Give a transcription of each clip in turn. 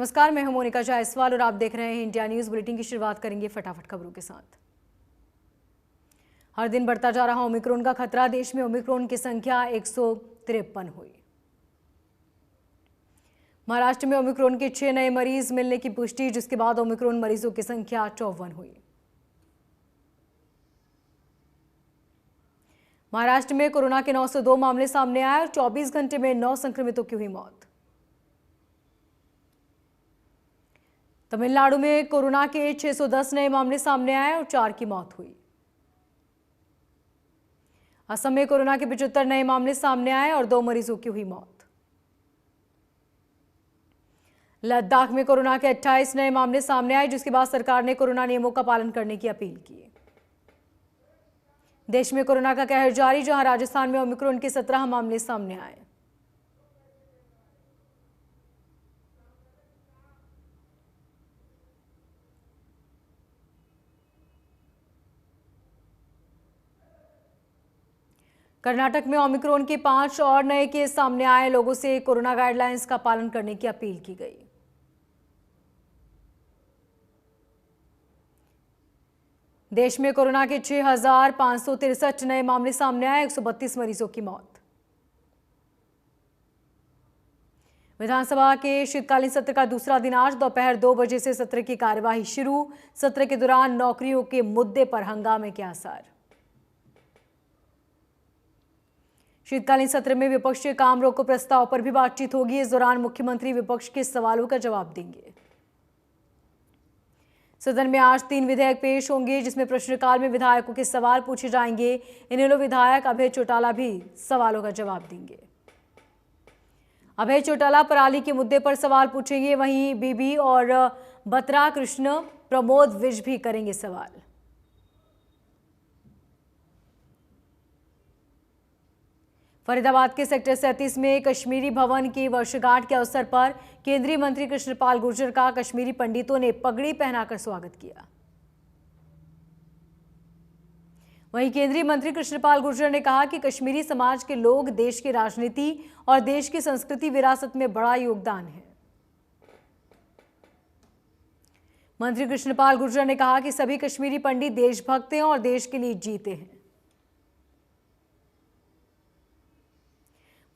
नमस्कार, मैं हूं मोनिका जायसवाल और आप देख रहे हैं इंडिया न्यूज बुलेटिन की शुरुआत करेंगे फटाफट खबरों के साथ। हर दिन बढ़ता जा रहा ओमिक्रॉन का खतरा। देश में ओमिक्रॉन की संख्या 153 हुई। महाराष्ट्र में ओमिक्रॉन के 6 नए मरीज मिलने की पुष्टि, जिसके बाद ओमिक्रॉन मरीजों की संख्या 54 हुई। महाराष्ट्र में कोरोना के 902 मामले सामने आए और 24 घंटे में 9 संक्रमितों की हुई मौत। तमिलनाडु में कोरोना के 610 नए मामले सामने आए और 4 की मौत हुई। असम में कोरोना के 75 नए मामले सामने आए और 2 मरीजों की हुई मौत। लद्दाख में कोरोना के 28 नए मामले सामने आए, जिसके बाद सरकार ने कोरोना नियमों का पालन करने की अपील की। देश में कोरोना का कहर जारी, जहां राजस्थान में ओमिक्रॉन के 17 मामले सामने आए। कर्नाटक में ओमिक्रॉन के 5 और नए केस सामने आए। लोगों से कोरोना गाइडलाइंस का पालन करने की अपील की गई। देश में कोरोना के 6,563 नए मामले सामने आए, 132 मरीजों की मौत। विधानसभा के शीतकालीन सत्र का दूसरा दिन आज दोपहर 2 बजे से सत्र की कार्यवाही शुरू। सत्र के दौरान नौकरियों के मुद्दे पर हंगामे के आसार। शीतकालीन सत्र में विपक्ष के काम रोको प्रस्ताव पर भी बातचीत होगी। इस दौरान मुख्यमंत्री विपक्ष के सवालों का जवाब देंगे। सदन में आज 3 विधेयक पेश होंगे, जिसमें प्रश्नकाल में विधायकों के सवाल पूछे जाएंगे। इनेलो विधायक अभय चौटाला भी सवालों का जवाब देंगे। अभय चौटाला पराली के मुद्दे पर सवाल पूछेंगे, वहीं बीबी और बत्रा कृष्ण प्रमोद विज भी करेंगे सवाल। फरीदाबाद के सेक्टर 37 में कश्मीरी भवन की वर्षगांठ के अवसर पर केंद्रीय मंत्री कृष्णपाल गुर्जर का कश्मीरी पंडितों ने पगड़ी पहनाकर स्वागत किया। वहीं केंद्रीय मंत्री कृष्णपाल गुर्जर ने कहा कि कश्मीरी समाज के लोग देश की राजनीति और देश की संस्कृति विरासत में बड़ा योगदान है। मंत्री कृष्णपाल गुर्जर ने कहा कि सभी कश्मीरी पंडित देशभक्त हैं और देश के लिए जीते हैं।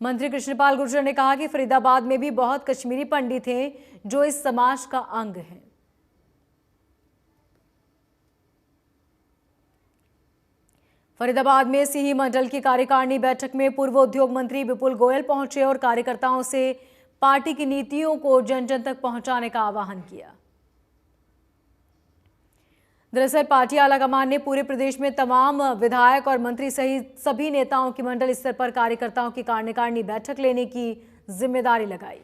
मंत्री कृष्णपाल गुर्जर ने कहा कि फरीदाबाद में भी बहुत कश्मीरी पंडित हैं जो इस समाज का अंग हैं। फरीदाबाद में सिंही मंडल की कार्यकारिणी बैठक में पूर्व उद्योग मंत्री विपुल गोयल पहुंचे और कार्यकर्ताओं से पार्टी की नीतियों को जन जन तक पहुंचाने का आह्वान किया। दरअसल पार्टी आलाकमान ने पूरे प्रदेश में तमाम विधायक और मंत्री सहित सभी नेताओं की मंडल स्तर पर कार्यकर्ताओं की कार्यकारिणी बैठक लेने की जिम्मेदारी लगाई,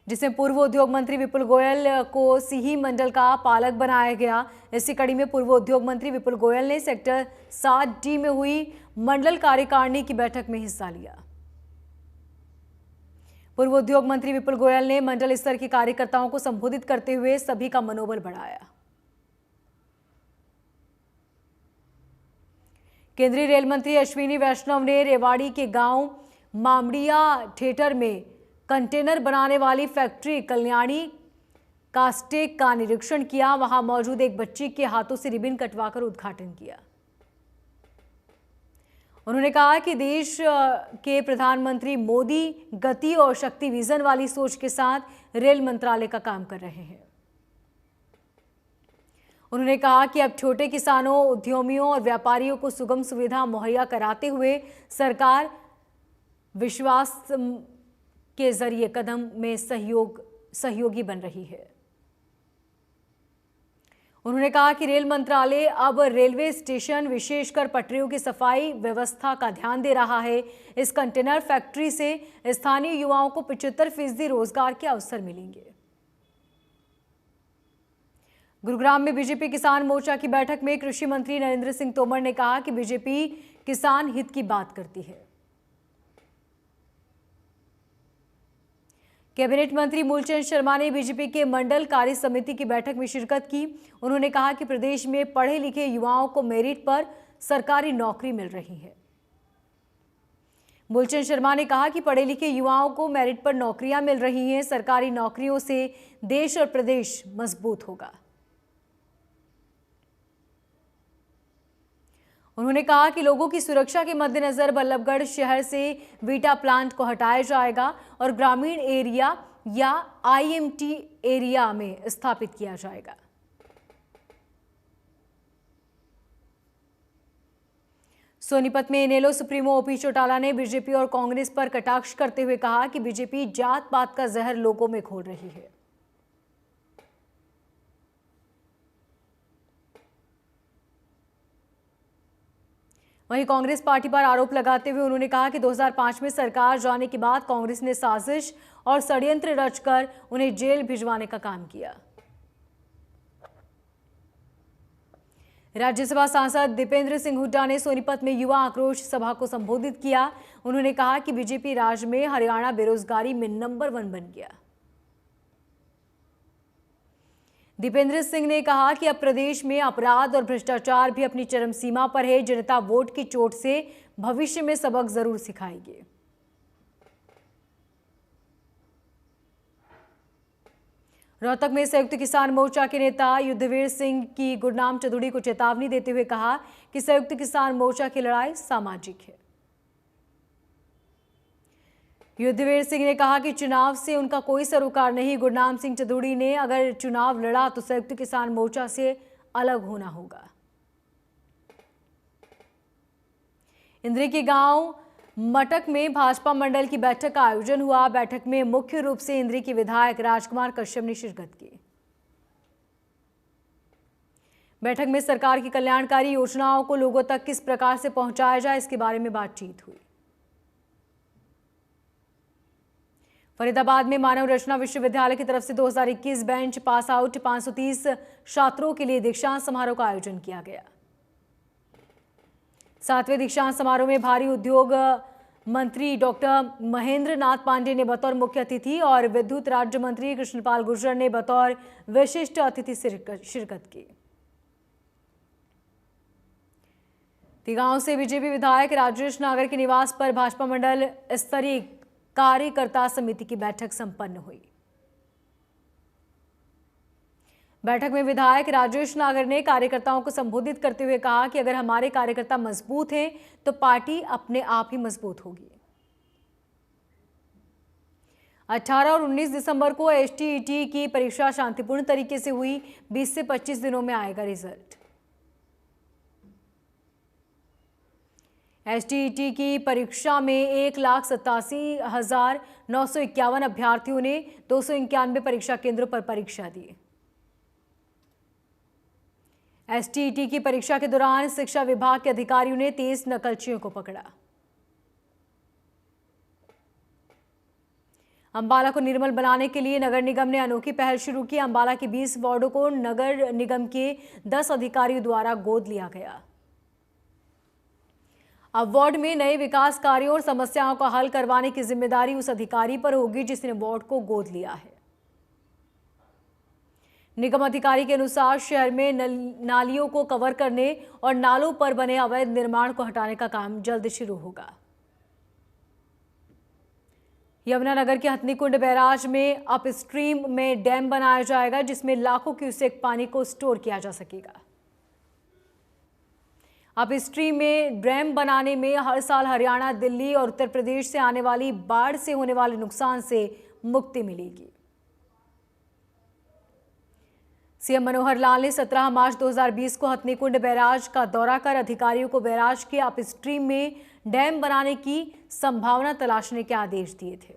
जिसमें पूर्व उद्योग मंत्री विपुल गोयल को सिंही मंडल का पालक बनाया गया। इसी कड़ी में पूर्व उद्योग मंत्री विपुल गोयल ने सेक्टर 7D में हुई मंडल कार्यकारिणी की बैठक में हिस्सा लिया। पूर्व उद्योग मंत्री विपुल गोयल ने मंडल स्तर के कार्यकर्ताओं को संबोधित करते हुए सभी का मनोबल बढ़ाया। केंद्रीय रेल मंत्री अश्विनी वैष्णव ने रेवाड़ी के गांव मामड़िया ठेठर में कंटेनर बनाने वाली फैक्ट्री कल्याणी कास्टेक का निरीक्षण किया। वहां मौजूद एक बच्ची के हाथों से रिबन कटवाकर उद्घाटन किया। उन्होंने कहा कि देश के प्रधानमंत्री मोदी गति और शक्ति विजन वाली सोच के साथ रेल मंत्रालय का काम कर रहे हैं। उन्होंने कहा कि अब छोटे किसानों, उद्यमियों और व्यापारियों को सुगम सुविधा मुहैया कराते हुए सरकार विश्वास के जरिए कदम में सहयोगी बन रही है। उन्होंने कहा कि रेल मंत्रालय अब रेलवे स्टेशन, विशेषकर पटरियों की सफाई व्यवस्था का ध्यान दे रहा है। इस कंटेनर फैक्ट्री से स्थानीय युवाओं को 75% रोजगार के अवसर मिलेंगे। गुरुग्राम में बीजेपी किसान मोर्चा की बैठक में कृषि मंत्री नरेंद्र सिंह तोमर ने कहा कि बीजेपी किसान हित की बात करती है। कैबिनेट मंत्री मूलचंद शर्मा ने बीजेपी के मंडल कार्य समिति की बैठक में शिरकत की। उन्होंने कहा कि प्रदेश में पढ़े लिखे युवाओं को मेरिट पर सरकारी नौकरी मिल रही है। मूलचंद शर्मा ने कहा कि पढ़े लिखे युवाओं को मेरिट पर नौकरियां मिल रही हैं। सरकारी नौकरियों से देश और प्रदेश मजबूत होगा। उन्होंने कहा कि लोगों की सुरक्षा के मद्देनजर बल्लभगढ़ शहर से वीटा प्लांट को हटाया जाएगा और ग्रामीण एरिया या आईएमटी एरिया में स्थापित किया जाएगा। सोनीपत में इनेलो सुप्रीमो ओपी चौटाला ने बीजेपी और कांग्रेस पर कटाक्ष करते हुए कहा कि बीजेपी जात पात का जहर लोगों में घोल रही है। वहीं कांग्रेस पार्टी पर आरोप लगाते हुए उन्होंने कहा कि 2005 में सरकार जाने के बाद कांग्रेस ने साजिश और षड्यंत्र रचकर उन्हें जेल भिजवाने का काम किया। राज्यसभा सांसद दीपेंद्र सिंह हुड्डा ने सोनीपत में युवा आक्रोश सभा को संबोधित किया। उन्होंने कहा कि बीजेपी राज में हरियाणा बेरोजगारी में नंबर 1 बन गया। दीपेंद्र सिंह ने कहा कि अब प्रदेश में अपराध और भ्रष्टाचार भी अपनी चरम सीमा पर है। जनता वोट की चोट से भविष्य में सबक जरूर सिखाएगी। रोहतक में संयुक्त किसान मोर्चा के नेता युद्धवीर सिंह की गुरनाम चौधरी को चेतावनी देते हुए कहा कि संयुक्त किसान मोर्चा की लड़ाई सामाजिक है। युद्धवीर सिंह ने कहा कि चुनाव से उनका कोई सरोकार नहीं। गुरनाम सिंह चौधरी ने अगर चुनाव लड़ा तो संयुक्त किसान मोर्चा से अलग होना होगा। इंद्री के गांव मटक में भाजपा मंडल की बैठक का आयोजन हुआ। बैठक में मुख्य रूप से इंद्री के विधायक राजकुमार कश्यप ने शिरकत की। बैठक में सरकार की कल्याणकारी योजनाओं को लोगों तक किस प्रकार से पहुंचाया जाए, इसके बारे में बातचीत हुई। फरीदाबाद में मानव रचना विश्वविद्यालय की तरफ से 2021 बेंच पास आउट 530 छात्रों के लिए दीक्षांत समारोह का आयोजन किया गया। 7वें दीक्षांत समारोह में भारी उद्योग मंत्री डॉक्टर महेंद्र नाथ पांडे ने बतौर मुख्य अतिथि और विद्युत राज्य मंत्री कृष्णपाल गुर्जर ने बतौर विशिष्ट अतिथि शिरकत की। तिगांव से बीजेपी विधायक राजेश नागर के निवास पर भाजपा मंडल स्तरीय कार्यकर्ता समिति की बैठक संपन्न हुई। बैठक में विधायक राजेश नागर ने कार्यकर्ताओं को संबोधित करते हुए कहा कि अगर हमारे कार्यकर्ता मजबूत हैं तो पार्टी अपने आप ही मजबूत होगी। 18 और 19 दिसंबर को एसटीईटी की परीक्षा शांतिपूर्ण तरीके से हुई। 20 से 25 दिनों में आएगा रिजल्ट। एसटीईटी की परीक्षा में 1,87,951 अभ्यर्थियों ने 291 परीक्षा केंद्रों पर परीक्षा दी। एसटीईटी की परीक्षा के दौरान शिक्षा विभाग के अधिकारियों ने 23 नकलचियों को पकड़ा। अंबाला को निर्मल बनाने के लिए नगर निगम ने अनोखी पहल शुरू की। अंबाला के 20 वार्डों को नगर निगम के 10 अधिकारियों द्वारा गोद लिया गया। अब वार्ड में नए विकास कार्यों और समस्याओं का हल करवाने की जिम्मेदारी उस अधिकारी पर होगी जिसने वार्ड को गोद लिया है। निगम अधिकारी के अनुसार शहर में नालियों को कवर करने और नालों पर बने अवैध निर्माण को हटाने का काम जल्द शुरू होगा। यमुनानगर के हथनीकुंड बैराज में अपस्ट्रीम में डैम बनाया जाएगा जिसमें लाखों क्यूसेक पानी को स्टोर किया जा सकेगा। अपस्ट्रीम में डैम बनाने में हर साल हरियाणा, दिल्ली और उत्तर प्रदेश से आने वाली बाढ़ से होने वाले नुकसान से मुक्ति मिलेगी। सीएम मनोहर लाल ने 17 मार्च 2020 को हथनीकुंड बैराज का दौरा कर अधिकारियों को बैराज के अपस्ट्रीम में डैम बनाने की संभावना तलाशने के आदेश दिए थे।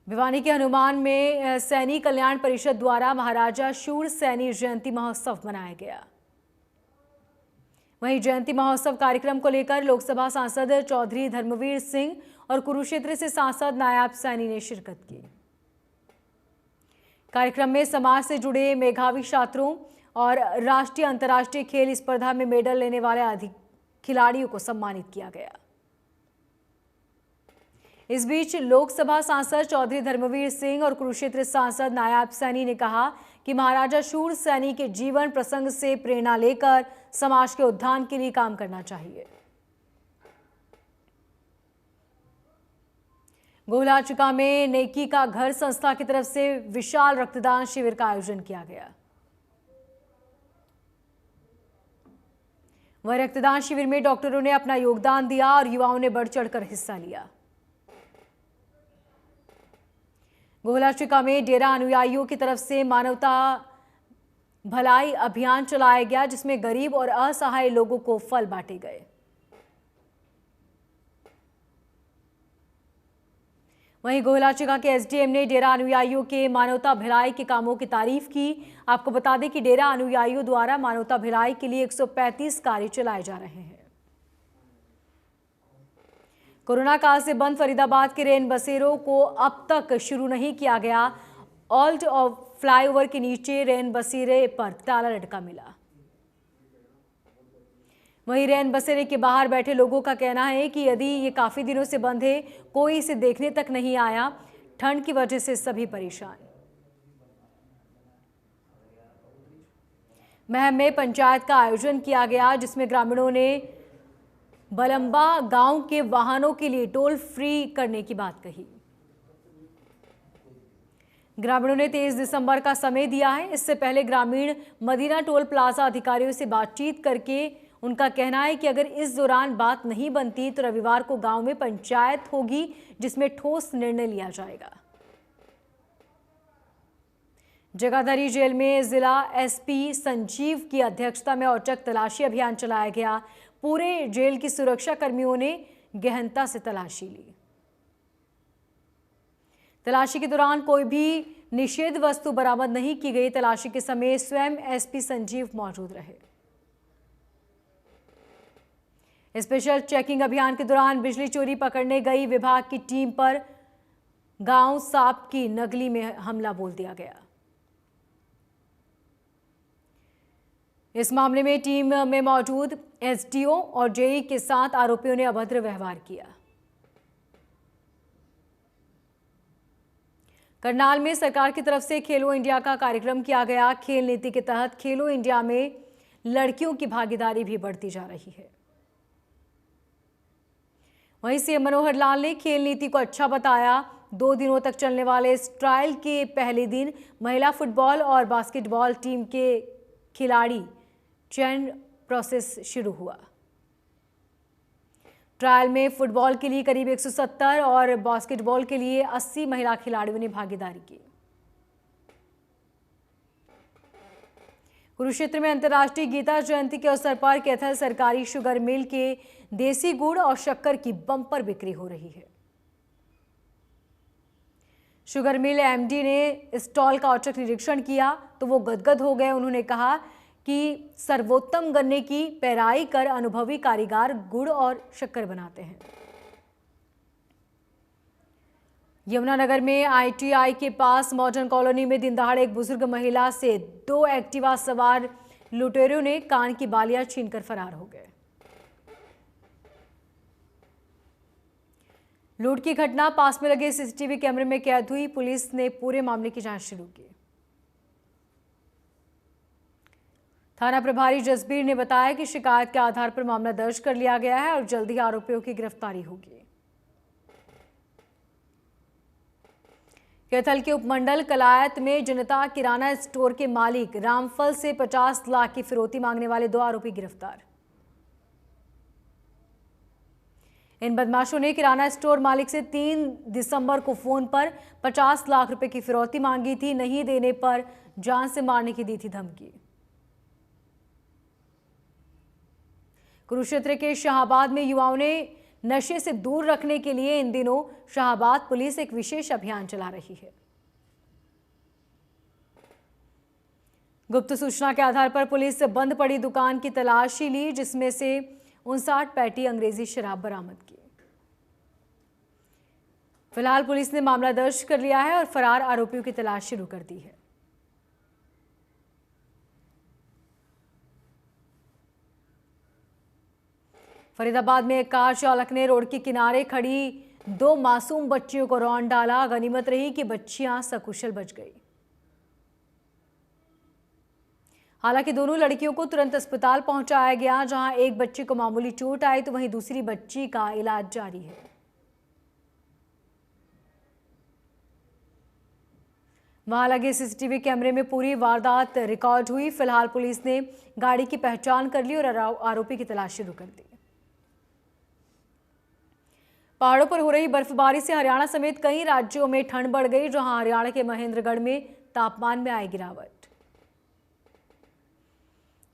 भिवानी के हनुमान में सैनिक कल्याण परिषद द्वारा महाराजा शूर सैनी जयंती महोत्सव मनाया गया। वहीं जयंती महोत्सव कार्यक्रम को लेकर लोकसभा सांसद चौधरी धर्मवीर सिंह और कुरुक्षेत्र से सांसद नायाब सैनी ने शिरकत की। कार्यक्रम में समाज से जुड़े मेधावी छात्रों और राष्ट्रीय अंतर्राष्ट्रीय खेल स्पर्धा में मेडल लेने वाले खिलाड़ियों को सम्मानित किया गया। इस बीच लोकसभा सांसद चौधरी धर्मवीर सिंह और कुरुक्षेत्र सांसद नायाब सैनी ने कहा कि महाराजा शूर सैनी के जीवन प्रसंग से प्रेरणा लेकर समाज के उत्थान के लिए काम करना चाहिए। गोहलाचिका में नेकी का घर संस्था की तरफ से विशाल रक्तदान शिविर का आयोजन किया गया। वह रक्तदान शिविर में डॉक्टरों ने अपना योगदान दिया और युवाओं ने बढ़ चढ़कर हिस्सा लिया। गोहलाचिका में डेरा अनुयायियों की तरफ से मानवता भलाई अभियान चलाया गया, जिसमें गरीब और असहाय लोगों को फल बांटे गए। वहीं गोहलाचिका के एसडीएम ने डेरा अनुयायियों के मानवता भिलाई के कामों की तारीफ की। आपको बता दें कि डेरा अनुयायियों द्वारा मानवता भिलाई के लिए 135 कार्य चलाए जा रहे हैं। कोरोना काल से बंद फरीदाबाद के रेन बसेरों को अब तक शुरू नहीं किया गया। ऑल्ट और फ्लाईओवर के नीचे रेन बसेरे पर ताला लटका मिला। वहीं रेन बसेरे के बाहर बैठे लोगों का कहना है कि यदि ये काफी दिनों से बंद है, कोई इसे देखने तक नहीं आया। ठंड की वजह से सभी परेशान। महम में पंचायत का आयोजन किया गया, जिसमें ग्रामीणों ने बलंबा गांव के वाहनों के लिए टोल फ्री करने की बात कही। ग्रामीणों ने 23 दिसंबर का समय दिया है। इससे पहले ग्रामीण मदीना टोल प्लाजा अधिकारियों से बातचीत करके उनका कहना है कि अगर इस दौरान बात नहीं बनती तो रविवार को गांव में पंचायत होगी, जिसमें ठोस निर्णय लिया जाएगा। जगाधरी जेल में जिला एसपी संजीव की अध्यक्षता में औचक तलाशी अभियान चलाया गया। पूरे जेल की सुरक्षा कर्मियों ने गहनता से तलाशी ली। तलाशी के दौरान कोई भी निषेध वस्तु बरामद नहीं की गई। तलाशी के समय स्वयं एसपी संजीव मौजूद रहे। स्पेशल चेकिंग अभियान के दौरान बिजली चोरी पकड़ने गई विभाग की टीम पर गांव सांप की नगली में हमला बोल दिया गया। इस मामले में टीम में मौजूद एसडीओ और जेई के साथ आरोपियों ने अभद्र व्यवहार किया। करनाल में सरकार की तरफ से खेलो इंडिया का कार्यक्रम किया गया। खेल नीति के तहत खेलो इंडिया में लड़कियों की भागीदारी भी बढ़ती जा रही है। वहीं सीएम मनोहर लाल ने खेल नीति को अच्छा बताया। 2 दिनों तक चलने वाले इस ट्रायल के पहले दिन महिला फुटबॉल और बास्केटबॉल टीम के खिलाड़ी चयन प्रोसेस शुरू हुआ। ट्रायल में फुटबॉल के लिए करीब 170 और बास्केटबॉल के लिए 80 महिला खिलाड़ियों ने भागीदारी की। कुरुक्षेत्र में अंतर्राष्ट्रीय गीता जयंती के अवसर पर कैथल सरकारी शुगर मिल के देसी गुड़ और शक्कर की बम्पर बिक्री हो रही है। शुगर मिल एमडी ने स्टॉल का औचक निरीक्षण किया तो वो गदगद हो गए। उन्होंने कहा कि सर्वोत्तम गन्ने की पेराई कर अनुभवी कारीगर गुड़ और शक्कर बनाते हैं। यमुनानगर में आईटीआई के पास मॉडर्न कॉलोनी में दिन दहाड़े एक बुजुर्ग महिला से 2 एक्टिवा सवार लुटेरों ने कान की बालियां छीनकर फरार हो गए। लूट की घटना पास में लगे सीसीटीवी कैमरे में कैद हुई। पुलिस ने पूरे मामले की जांच शुरू की। थाना प्रभारी जसबीर ने बताया कि शिकायत के आधार पर मामला दर्ज कर लिया गया है और जल्द ही आरोपियों की गिरफ्तारी होगी। कैथल के उपमंडल कलायत में जनता किराना स्टोर के मालिक रामफल से 50 लाख की फिरौती मांगने वाले 2 आरोपी गिरफ्तार। इन बदमाशों ने किराना स्टोर मालिक से 3 दिसंबर को फोन पर 50 लाख रुपए की फिरौती मांगी थी। नहीं देने पर जान से मारने की दी थी धमकी। कुरुक्षेत्र के शाहाबाद में युवाओं ने नशे से दूर रखने के लिए इन दिनों शाहाबाद पुलिस एक विशेष अभियान चला रही है। गुप्त सूचना के आधार पर पुलिस बंद पड़ी दुकान की तलाशी ली, जिसमें से 59 पैटी अंग्रेजी शराब बरामद की। फिलहाल पुलिस ने मामला दर्ज कर लिया है और फरार आरोपियों की तलाश शुरू कर दी है। फरीदाबाद में एक कार चालक ने रोड के किनारे खड़ी 2 मासूम बच्चियों को रौंद डाला। गनीमत रही कि बच्चियां सकुशल बच गई। हालांकि दोनों लड़कियों को तुरंत अस्पताल पहुंचाया गया, जहां एक बच्ची को मामूली चोट आई तो वहीं दूसरी बच्ची का इलाज जारी है। वहां लगे सीसीटीवी कैमरे में पूरी वारदात रिकॉर्ड हुई। फिलहाल पुलिस ने गाड़ी की पहचान कर ली और आरोपी की तलाश शुरू कर दी। पहाड़ों पर हो रही बर्फबारी से हरियाणा समेत कई राज्यों में ठंड बढ़ गई, जहां हरियाणा के महेंद्रगढ़ में तापमान में आई गिरावट।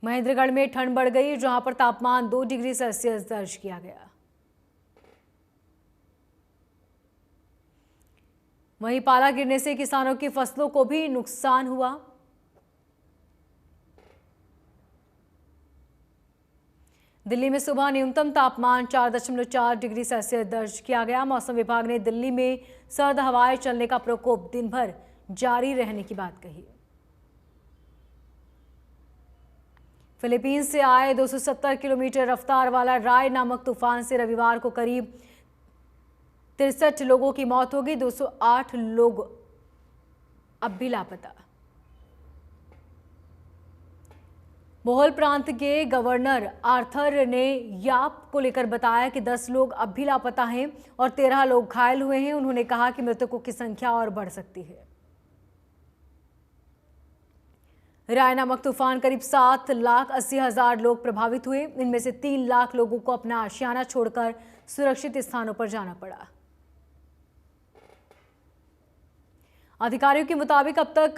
महेंद्रगढ़ में ठंड बढ़ गई, जहां पर तापमान 2 डिग्री सेल्सियस दर्ज किया गया। वहीं पाला गिरने से किसानों की फसलों को भी नुकसान हुआ। दिल्ली में सुबह न्यूनतम तापमान 4.4 डिग्री सेल्सियस दर्ज किया गया। मौसम विभाग ने दिल्ली में सर्द हवाएं चलने का प्रकोप दिन भर जारी रहने की बात कही। फिलीपींस से आए 270 किलोमीटर रफ्तार वाला राय नामक तूफान से रविवार को करीब 63 लोगों की मौत हो गई। 208 लोग अब भी लापता। बोहल प्रांत के गवर्नर आर्थर ने याप को लेकर बताया कि 10 लोग अब भी लापता हैं और 13 लोग घायल हुए हैं। उन्होंने कहा कि मृतकों की संख्या और बढ़ सकती है। राय नामक तूफान करीब 7,80,000 लोग प्रभावित हुए। इनमें से 3 लाख लोगों को अपना आशियाना छोड़कर सुरक्षित स्थानों पर जाना पड़ा। अधिकारियों के मुताबिक अब तक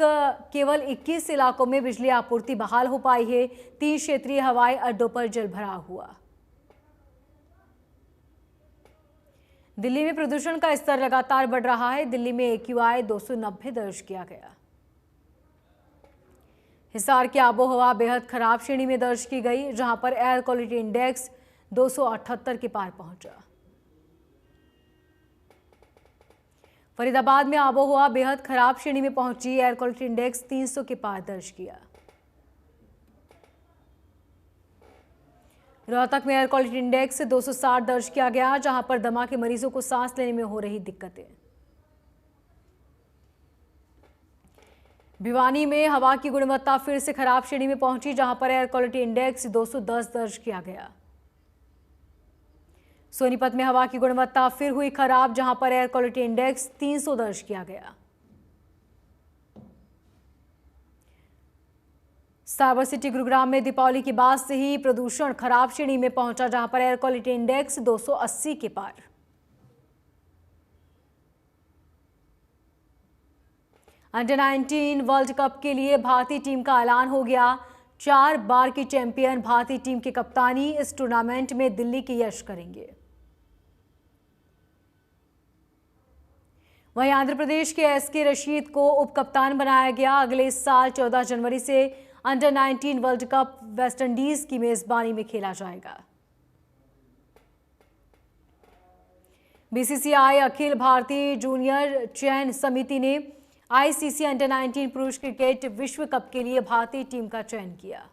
केवल 21 इलाकों में बिजली आपूर्ति बहाल हो पाई है। 3 क्षेत्रीय हवाई अड्डों पर जलभराव हुआ। दिल्ली में प्रदूषण का स्तर लगातार बढ़ रहा है। दिल्ली में AQI 290 दर्ज किया गया। हिसार की आबोहवा बेहद खराब श्रेणी में दर्ज की गई, जहां पर एयर क्वालिटी इंडेक्स 278 के पार पहुंचा। फरीदाबाद में आबोहवा बेहद खराब श्रेणी में पहुंची। एयर क्वालिटी इंडेक्स 300 के पार दर्ज किया। रोहतक में एयर क्वालिटी इंडेक्स 260 दर्ज किया गया, जहां पर दमा के मरीजों को सांस लेने में हो रही दिक्कतें। भिवानी में हवा की गुणवत्ता फिर से खराब श्रेणी में पहुंची, जहां पर एयर क्वालिटी इंडेक्स 210 दर्ज किया गया। सोनीपत में हवा की गुणवत्ता फिर हुई खराब, जहां पर एयर क्वालिटी इंडेक्स 300 दर्ज किया गया। साइबर सिटी गुरुग्राम में दीपावली की बाद से ही प्रदूषण खराब श्रेणी में पहुंचा, जहां पर एयर क्वालिटी इंडेक्स 280 के पार। अंडर 19 वर्ल्ड कप के लिए भारतीय टीम का ऐलान हो गया। 4 बार की चैंपियन भारतीय टीम की कप्तानी इस टूर्नामेंट में दिल्ली के यश करेंगे। वहीं आंध्र प्रदेश के SK रशीद को उप कप्तान बनाया गया। अगले साल 14 जनवरी से अंडर 19 वर्ल्ड कप वेस्टइंडीज की मेजबानी में खेला जाएगा। BCCI अखिल भारतीय जूनियर चयन समिति ने ICC अंडर 19 पुरुष क्रिकेट विश्व कप के लिए भारतीय टीम का चयन किया।